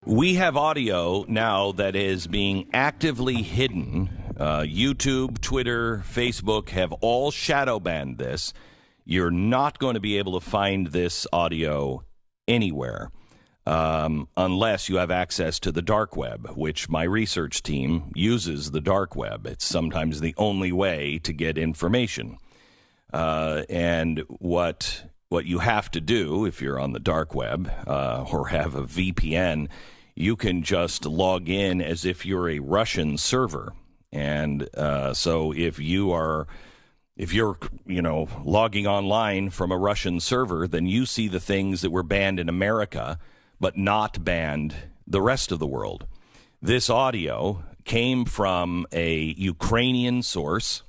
We have audio now that is being actively hidden. YouTube, Twitter, Facebook have all shadow banned this. You're not going to be able to find this audio anywhere unless you have access to the dark web, which my research team uses the dark web. It's sometimes the only way to get information. And what you have to do if you're on the dark web or have a VPN, you can just log in as if you're a Russian server. And so if you're logging online from a Russian server, then you see the things that were banned in America, but not banned the rest of the world. This audio came from a Ukrainian source,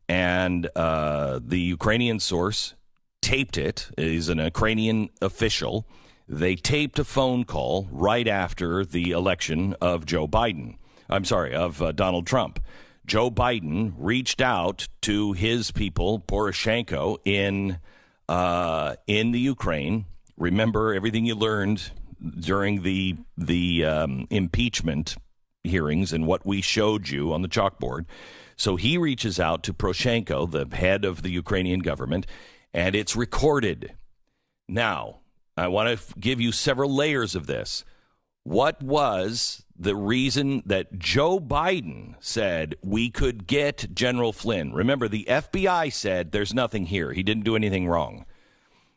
and the Ukrainian source taped it. He's an Ukrainian official. They taped a phone call right after the election of Donald Trump. Joe Biden reached out to his people, Poroshenko, in the Ukraine. Remember everything you learned during the impeachment hearings and what we showed you on the chalkboard. So he reaches out to Poroshenko, the head of the Ukrainian government, and it's recorded. Now, I want to give you several layers of this. What was the reason that Joe Biden said we could get General Flynn? Remember, the FBI said there's nothing here. He didn't do anything wrong.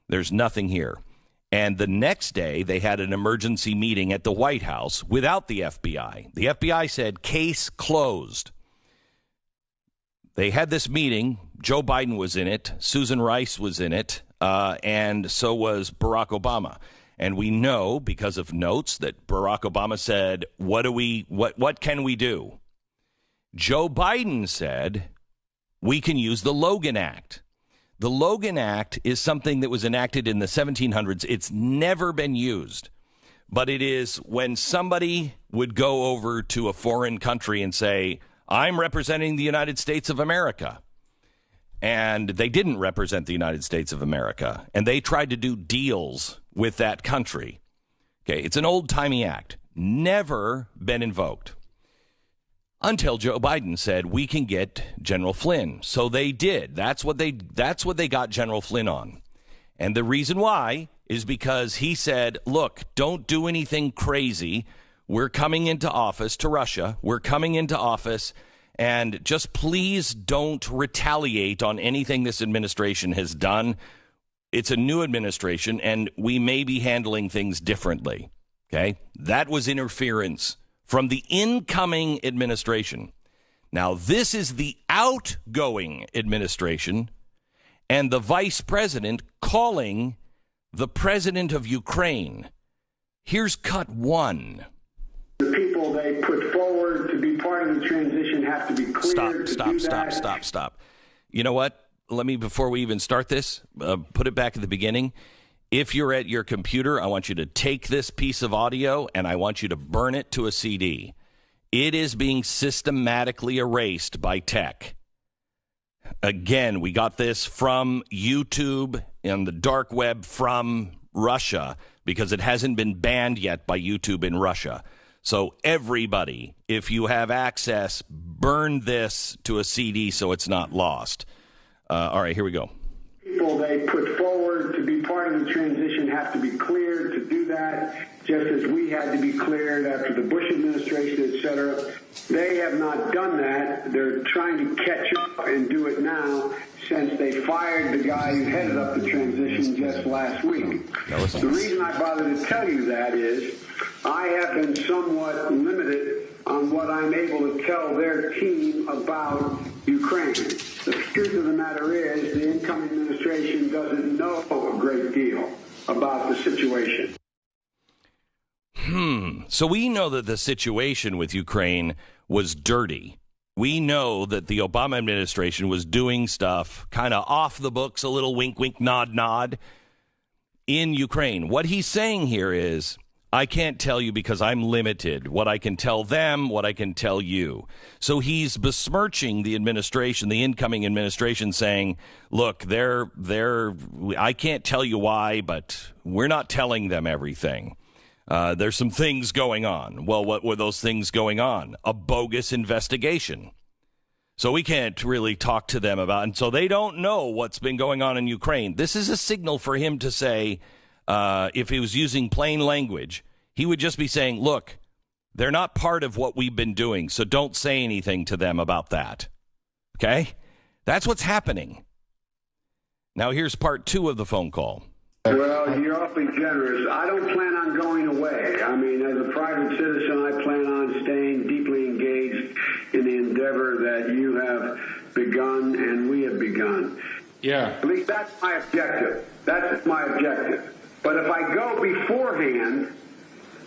There's nothing here. And the next day, they had an emergency meeting at the White House without the FBI. The FBI said, case closed. They had this meeting. Joe Biden was in it. Susan Rice was in it. And so was Barack Obama. And we know because of notes that Barack Obama said, what can we do? Joe Biden said, we can use the Logan Act. The Logan Act is something that was enacted in the 1700s. It's never been used. But it is when somebody would go over to a foreign country and say, I'm representing the United States of America. And they didn't represent the United States of America. And they tried to do deals with that country. Okay, it's an old-timey act. Never been invoked. Until Joe Biden said, we can get General Flynn. So they did. That's what they got General Flynn on. And the reason why is because he said, look, don't do anything crazy. We're coming into office to Russia. We're coming into office. And just please don't retaliate on anything this administration has done. It's a new administration, and we may be handling things differently. Okay? That was interference from the incoming administration. Now, this is the outgoing administration and the vice president calling the president of Ukraine. Here's cut one. The people they put forward to be part of the transition have to be clear. Stop. You know what? Let me, before we even start this, put it back at the beginning. If you're at your computer, I want you to take this piece of audio and I want you to burn it to a CD. It is being systematically erased by tech. Again, we got this from YouTube and the dark web from Russia because it hasn't been banned yet by YouTube in Russia. So everybody, if you have access, burn this to a CD so it's not lost. All right, here we go. People they put forward to be part of the transition have to be cleared to do that, just as we had to be cleared after the Bush administration, et cetera. They have not done that. They're trying to catch up and do it now since they fired the guy who headed up the transition just last week. The reason I bother to tell you that is I have been somewhat limited on what I'm able to tell their team about Ukraine. The truth of the matter is the incoming administration doesn't know a great deal about the situation. So we know that the situation with Ukraine was dirty. We know that the Obama administration was doing stuff kind of off the books, a little wink, wink, nod, nod in Ukraine. What he's saying here is, I can't tell you because I'm limited. What I can tell them, what I can tell you. So he's besmirching the administration, the incoming administration, saying, look, I can't tell you why, but we're not telling them everything. There's some things going on. Well, what were those things going on? A bogus investigation. So we can't really talk to them about, and so they don't know what's been going on in Ukraine. This is a signal for him to say, if he was using plain language, he would just be saying, look, they're not part of what we've been doing, so don't say anything to them about that. Okay? That's what's happening. Now here's part 2 of the phone call. Well, you're awfully generous. I don't plan on going away. I mean, as a private citizen, I plan on staying deeply engaged in the endeavor that you have begun and we have begun. Yeah. At least that's my objective. That's my objective. But if I go beforehand,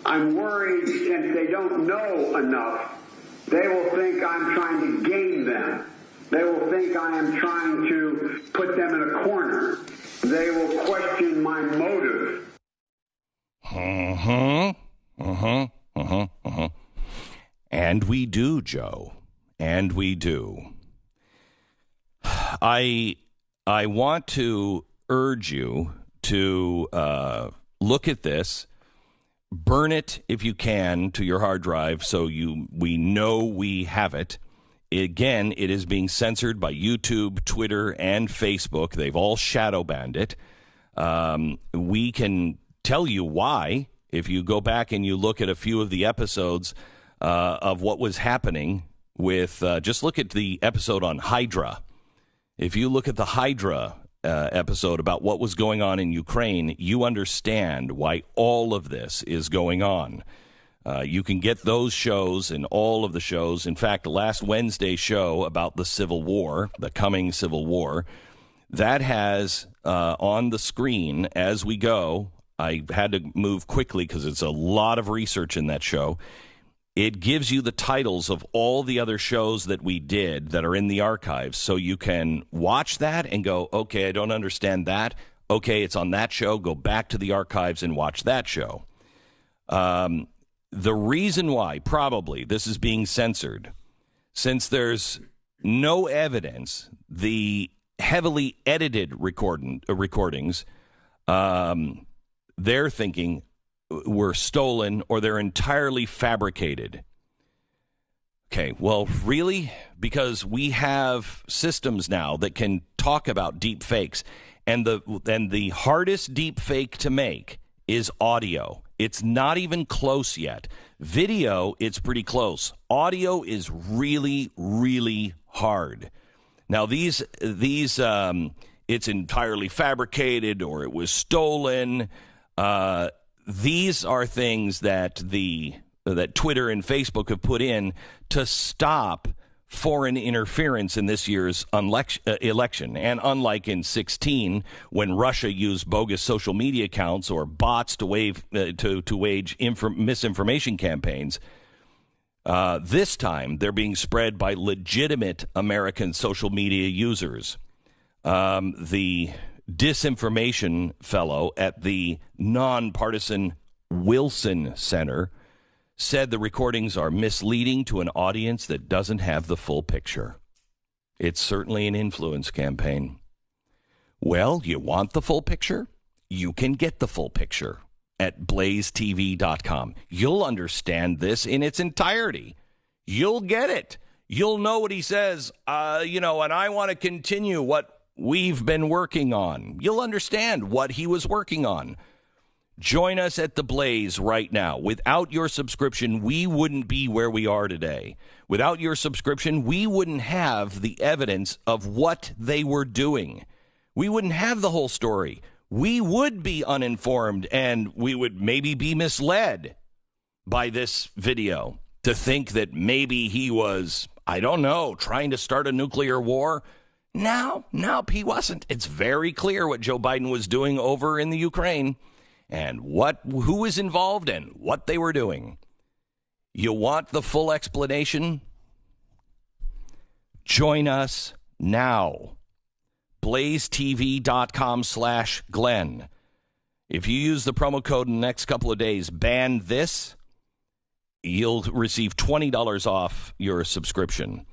I'm worried since they don't know enough, they will think I'm trying to game them. They will think I am trying to put them in a corner. They will question my motive. And we do, Joe. And we do. I want to urge you to look at this, burn it if you can to your hard drive so we know we have it. Again, it is being censored by YouTube, Twitter, and Facebook. They've all shadow banned it. We can tell you why if you go back and you look at a few of the episodes of what was happening with, just look at the episode on Hydra. If you look at the Hydra episode about what was going on in Ukraine, you understand why all of this is going on. You can get those shows and all of the shows. In fact, last Wednesday's show about the Civil War, the coming Civil War, that has on the screen as we go. I had to move quickly because it's a lot of research in that show. It gives you the titles of all the other shows that we did that are in the archives. So you can watch that and go, okay, I don't understand that. Okay, it's on that show. Go back to the archives and watch that show. The reason why probably this is being censored, since there's no evidence, the heavily edited recordings, they're thinking were stolen or they're entirely fabricated. Okay, well, really? Because we have systems now that can talk about deep fakes, and the hardest deep fake to make is audio. It's not even close yet. Video, it's pretty close. Audio is really, really hard. Now, these it's entirely fabricated or it was stolen. These are things that that Twitter and Facebook have put in to stop foreign interference in this year's election. And unlike in 2016, when Russia used bogus social media accounts or bots to wage misinformation campaigns, this time they're being spread by legitimate American social media users. The disinformation fellow at the nonpartisan Wilson Center said the recordings are misleading to an audience that doesn't have the full picture. It's certainly an influence campaign. Well, you want the full picture? You can get the full picture at blazetv.com. You'll understand this in its entirety. You'll get it. You'll know what he says, and I want to continue what we've been working on. You'll understand what he was working on. Join us at The Blaze right now. Without your subscription, we wouldn't be where we are today. Without your subscription, we wouldn't have the evidence of what they were doing. We wouldn't have the whole story. We would be uninformed, and we would maybe be misled by this video to think that maybe he was, I don't know, trying to start a nuclear war. No, he wasn't. It's very clear what Joe Biden was doing over in the Ukraine and who was involved and what they were doing. You want the full explanation? Join us now. blazetv.com/Glenn. If you use the promo code in the next couple of days, ban this, you'll receive $20 off your subscription.